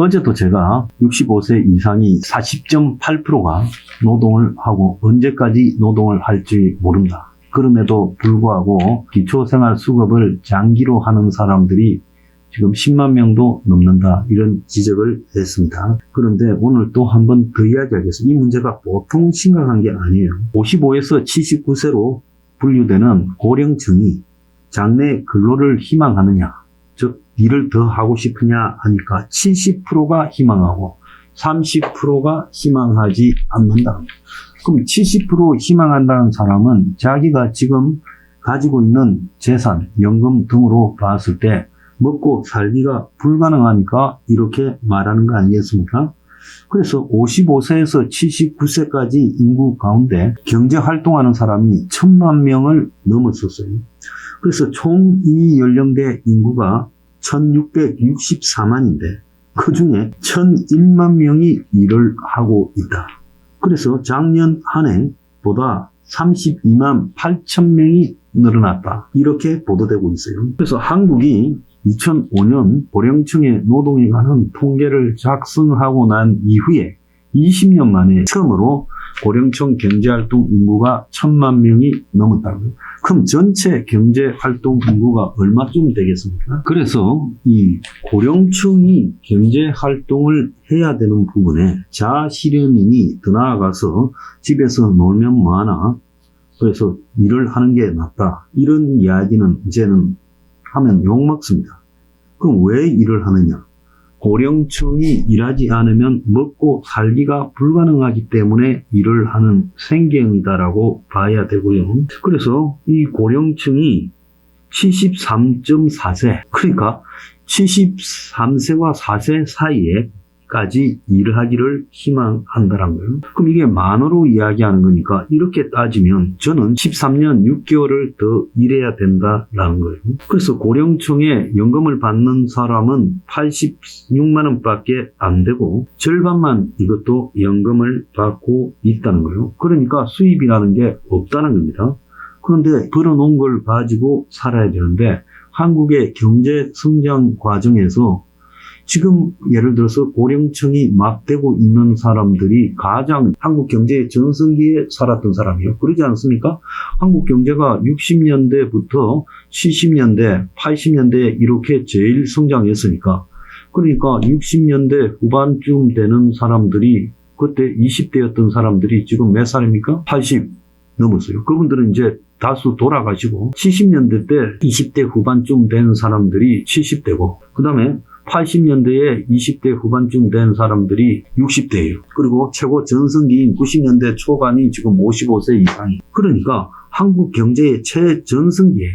어제도 제가 65세 이상이 40.8%가 노동을 하고 언제까지 노동을 할지 모른다. 그럼에도 불구하고 기초생활수급을 장기로 하는 사람들이 지금 10만 명도 넘는다. 이런 지적을 했습니다. 그런데 오늘 또 한 번 더 이야기하겠습니다. 이 문제가 보통 심각한 게 아니에요. 55에서 79세로 분류되는 고령층이 장래 근로를 희망하느냐, 즉 일을 더 하고 싶으냐 하니까 70%가 희망하고 30%가 희망하지 않는다. 그럼 70% 희망한다는 사람은 자기가 지금 가지고 있는 재산, 연금 등으로 봤을 때 먹고 살기가 불가능하니까 이렇게 말하는 거 아니겠습니까? 그래서 55세에서 79세까지 인구 가운데 경제활동하는 사람이 1000만 명을 넘었었어요. 그래서 총 이 연령대 인구가 1664만인데 그 중에 1001만 명이 일을 하고 있다. 그래서 작년 한 해보다 32만 8천 명이 늘어났다. 이렇게 보도되고 있어요. 그래서 한국이 2005년 고령층의 노동에 관한 통계를 작성하고 난 이후에 20년 만에 처음으로 고령층 경제활동 인구가 1000만 명이 넘었다고요. 그럼 전체 경제활동 인구가 얼마쯤 되겠습니까? 그래서 이 고령층이 경제활동을 해야 되는 부분에 자실현인이 더 나아가서 집에서 놀면 뭐하나, 그래서 일을 하는 게 낫다. 이런 이야기는 이제는 하면 욕먹습니다. 그럼 왜 일을 하느냐? 고령층이 일하지 않으면 먹고 살기가 불가능하기 때문에 일을 하는 생계형이다라고 봐야 되고요. 그래서 이 고령층이 73.4세, 그러니까 73세와 4세 사이에까지 일을 하기를 희망한다는 거예요. 그럼 이게 만으로 이야기하는 거니까 이렇게 따지면 저는 13년 6개월을 더 일해야 된다라는 거예요. 그래서 고령층에 연금을 받는 사람은 86만 원밖에 안 되고 절반만 이것도 연금을 받고 있다는 거예요. 그러니까 수입이라는 게 없다는 겁니다. 그런데 벌어놓은 걸 가지고 살아야 되는데 한국의 경제 성장 과정에서 지금 예를 들어서 고령층이 막 되고 있는 사람들이 가장 한국 경제의 전성기에 살았던 사람이에요. 그러지 않습니까? 한국 경제가 60년대부터 70년대, 80년대에 이렇게 제일 성장했으니까, 그러니까 60년대 후반쯤 되는 사람들이, 그때 20대였던 사람들이 지금 몇 살입니까? 80 넘었어요. 그분들은 이제 다수 돌아가시고 70년대 때 20대 후반쯤 된 사람들이 70대고 그 다음에 80년대에 20대 후반쯤 된 사람들이 60대예요. 그리고 최고 전성기인 90년대 초반이 지금 55세 이상이. 그러니까 한국 경제의 최전성기에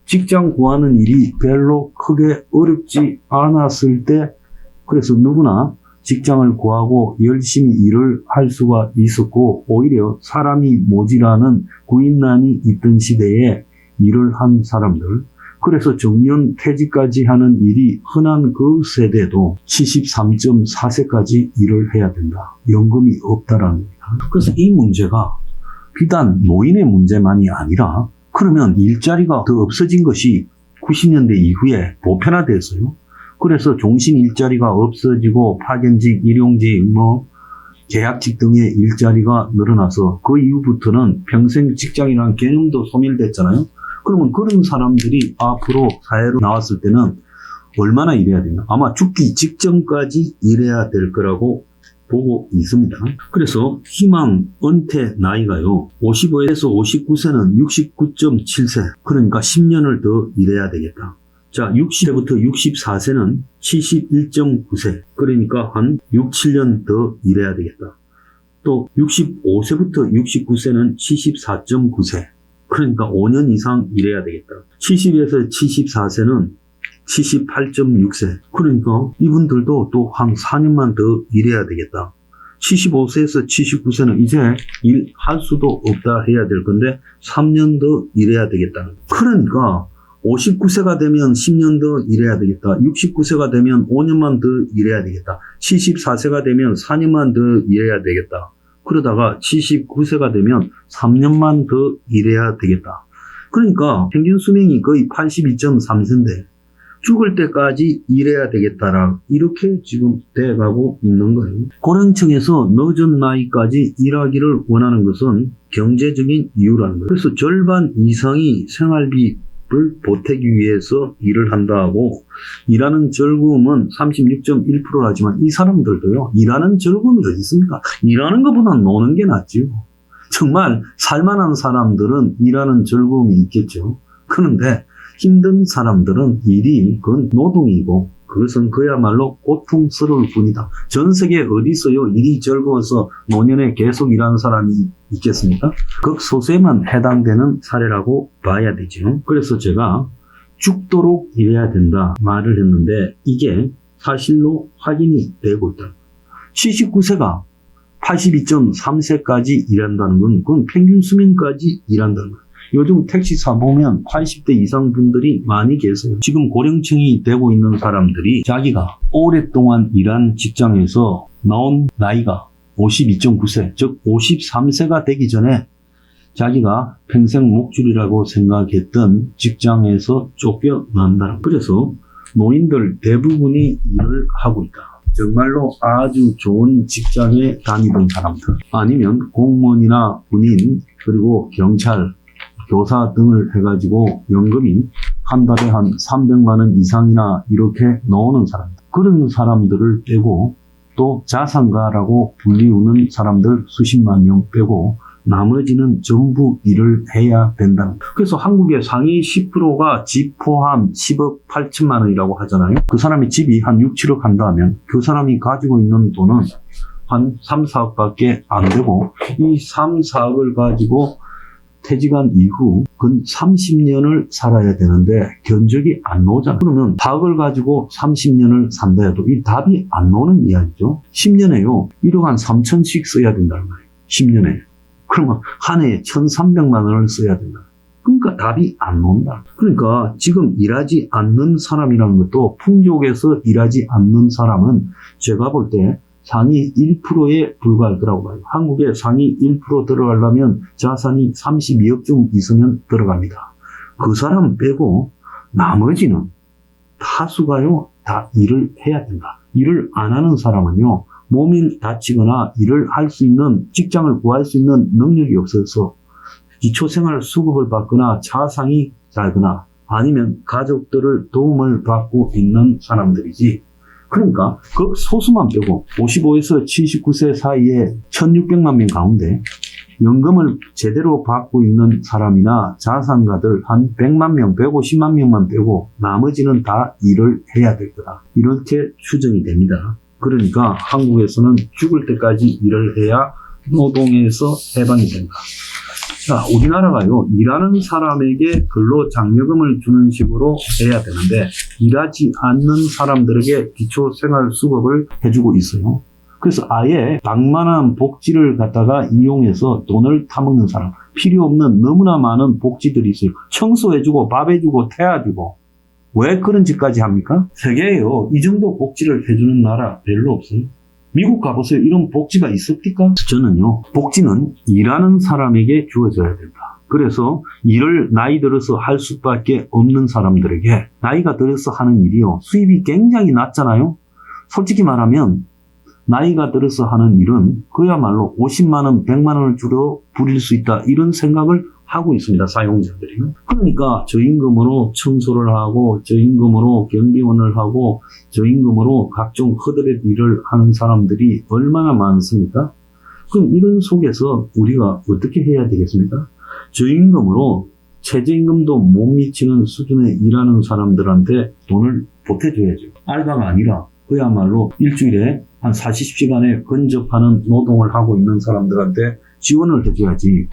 직장 구하는 일이 별로 크게 어렵지 않았을 때, 그래서 누구나 직장을 구하고 열심히 일을 할 수가 있었고, 오히려 사람이 모자라는 구인난이 있던 시대에 일을 한 사람들, 그래서 정년 퇴직까지 하는 일이 흔한 그 세대도 73.4세까지 일을 해야 된다. 연금이 없다라는 겁니다. 그래서 이 문제가 비단 노인의 문제만이 아니라, 그러면 일자리가 더 없어진 것이 90년대 이후에 보편화됐어요. 그래서 종신 일자리가 없어지고 파견직, 일용직, 계약직 등의 일자리가 늘어나서 그 이후부터는 평생 직장이라는 개념도 소멸됐잖아요. 그러면 그런 사람들이 앞으로 사회로 나왔을 때는 얼마나 일해야 되냐? 아마 죽기 직전까지 일해야 될 거라고 보고 있습니다. 그래서 희망 은퇴 나이가요, 55에서 59세는 69.7세, 그러니까 10년을 더 일해야 되겠다. 자, 60세부터 64세는 71.9세, 그러니까 한 6, 7년 더 일해야 되겠다. 또 65세부터 69세는 74.9세, 그러니까 5년 이상 일해야 되겠다. 70에서 74세는 78.6세, 그러니까 이분들도 또 한 4년만 더 일해야 되겠다. 75세에서 79세는 이제 일할 수도 없다 해야 될 건데 3년 더 일해야 되겠다. 그러니까 59세가 되면 10년 더 일해야 되겠다. 69세가 되면 5년만 더 일해야 되겠다. 74세가 되면 4년만 더 일해야 되겠다. 그러다가 79세가 되면 3년만 더 일해야 되겠다. 그러니까 평균 수명이 거의 82.3세인데 죽을 때까지 일해야 되겠다라 이렇게 지금 돼가고 있는 거예요. 고령층에서 늦은 나이까지 일하기를 원하는 것은 경제적인 이유라는 거예요. 그래서 절반 이상이 생활비를 보태기 위해서 일을 한다고 일하는 즐거움은 36.1%라지만 이 사람들도요. 일하는 즐거움이 어디 있습니까? 일하는 것보다 노는 게 낫지요. 정말 살만한 사람들은 일하는 즐거움이 있겠죠. 그런데 힘든 사람들은 일이 그건 노동이고 그것은 그야말로 고통스러울 뿐이다. 전 세계 어디 있어요? 일이 즐거워서 노년에 계속 일하는 사람이 있겠습니까? 극소수에만 해당되는 사례라고 봐야 되죠. 그래서 제가 죽도록 일해야 된다 말을 했는데 이게 사실로 확인이 되고 있다. 79세가 82.3세까지 일한다는 건 그건 평균 수명까지 일한다는 거예요. 요즘 택시사 보면 80대 이상 분들이 많이 계세요. 지금 고령층이 되고 있는 사람들이 자기가 오랫동안 일한 직장에서 나온 나이가 52.9세, 즉 53세가 되기 전에 자기가 평생 목줄이라고 생각했던 직장에서 쫓겨난다. 그래서 노인들 대부분이 일을 하고 있다. 정말로 아주 좋은 직장에 다니던 사람들, 아니면 공무원이나 군인, 그리고 경찰, 교사 등을 해가지고 연금이 한 달에 한 300만 원 이상이나 이렇게 나오는 사람들, 그런 사람들을 빼고 또 자산가라고 불리우는 사람들 수십만 명 빼고 나머지는 전부 일을 해야 된다는 거예요. 그래서 한국의 상위 10%가 집 포함 10억 8천만 원이라고 하잖아요. 그 사람이 집이 한 6, 7억 한다면 그 사람이 가지고 있는 돈은 한 3, 4억밖에 안 되고 이 3, 4억을 가지고 퇴직한 이후 근 30년을 살아야 되는데 견적이 안 나오잖아요. 그러면 4억을 가지고 30년을 산다 해도 이 답이 안 나오는 이야기죠. 10년에요. 1억 한 3천씩 써야 된다는 거예요. 10년에. 그러면 한 해에 1,300만 원을 써야 된다. 그러니까 답이 안 나온다. 그러니까 지금 일하지 않는 사람이라는 것도 풍족에서 일하지 않는 사람은 제가 볼 때 상위 1%에 불과할 거라고 봐요. 한국에 상위 1% 들어가려면 자산이 32억쯤 있으면 들어갑니다. 그 사람 빼고 나머지는 다수가요, 다 일을 해야 된다. 일을 안 하는 사람은요, 몸이 다치거나 일을 할 수 있는, 직장을 구할 수 있는 능력이 없어서 기초생활 수급을 받거나 자상이 잘거나 아니면 가족들을 도움을 받고 있는 사람들이지. 그러니까 극소수만 빼고 55에서 79세 사이에 1600만 명 가운데 연금을 제대로 받고 있는 사람이나 자산가들 한 100만 명, 150만 명만 빼고 나머지는 다 일을 해야 될 거다. 이렇게 추정이 됩니다. 그러니까 한국에서는 죽을 때까지 일을 해야 노동에서 해방이 된다. 자, 우리나라가요, 일하는 사람에게 근로장려금을 주는 식으로 해야 되는데, 일하지 않는 사람들에게 기초생활수급을 해주고 있어요. 그래서 아예 방만한 복지를 갖다가 이용해서 돈을 타먹는 사람, 필요 없는 너무나 많은 복지들이 있어요. 청소해주고, 밥 해주고, 태워주고. 왜 그런 짓까지 합니까? 세계에요, 이 정도 복지를 해주는 나라 별로 없어요. 미국 가보세요. 이런 복지가 있습니까? 저는요, 복지는 일하는 사람에게 주어져야 된다. 그래서 일을 나이 들어서 할 수밖에 없는 사람들에게 나이가 들어서 하는 일이요, 수입이 굉장히 낮잖아요. 솔직히 말하면 나이가 들어서 하는 일은 그야말로 50만 원, 100만 원을 주로 부릴 수 있다. 이런 생각을 하고 있습니다. 사용자들이요. 그러니까 저임금으로 청소를 하고 저임금으로 경비원을 하고 저임금으로 각종 허드렛 일을 하는 사람들이 얼마나 많습니까? 그럼 이런 속에서 우리가 어떻게 해야 되겠습니까? 저임금으로 최저임금도 못 미치는 수준에 일하는 사람들한테 돈을 보태줘야죠. 알바가 아니라 그야말로 일주일에 한 40시간에 근접하는 노동을 하고 있는 사람들한테 지원을 해줘야지.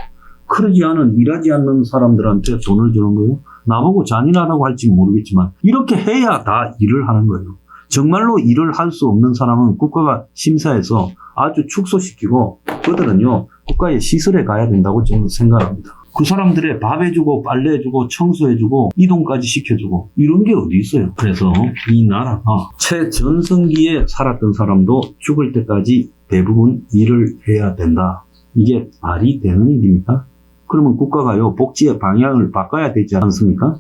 그러지 않은, 일하지 않는 사람들한테 돈을 주는 거예요. 나보고 잔인하다고 할지 모르겠지만 이렇게 해야 다 일을 하는 거예요. 정말로 일을 할 수 없는 사람은 국가가 심사해서 아주 축소시키고 그들은요, 국가의 시설에 가야 된다고 저는 생각합니다. 그 사람들의 밥 해주고 빨래해주고 청소해주고 이동까지 시켜주고 이런 게 어디 있어요. 그래서 이 나라가 최전성기에 살았던 사람도 죽을 때까지 대부분 일을 해야 된다. 이게 말이 되는 일입니까? 그러면 국가가요, 복지의 방향을 바꿔야 되지 않습니까?